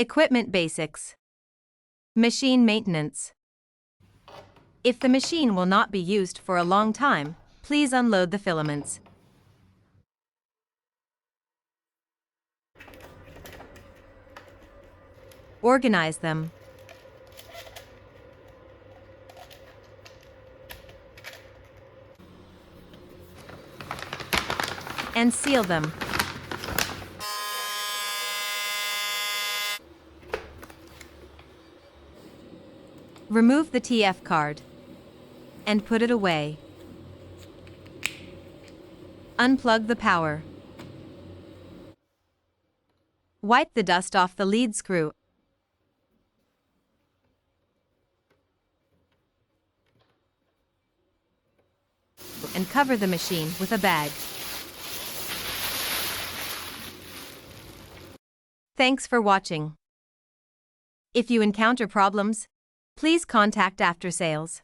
Equipment basics. Machine maintenance. If the machine will not be used for a long time, please unload the filaments. Organize them. And seal them. Remove the TF card and put it away. Unplug the power. Wipe the dust off the lead screw. And cover the machine with a bag. Thanks for watching. If you encounter problems, please contact After Sales.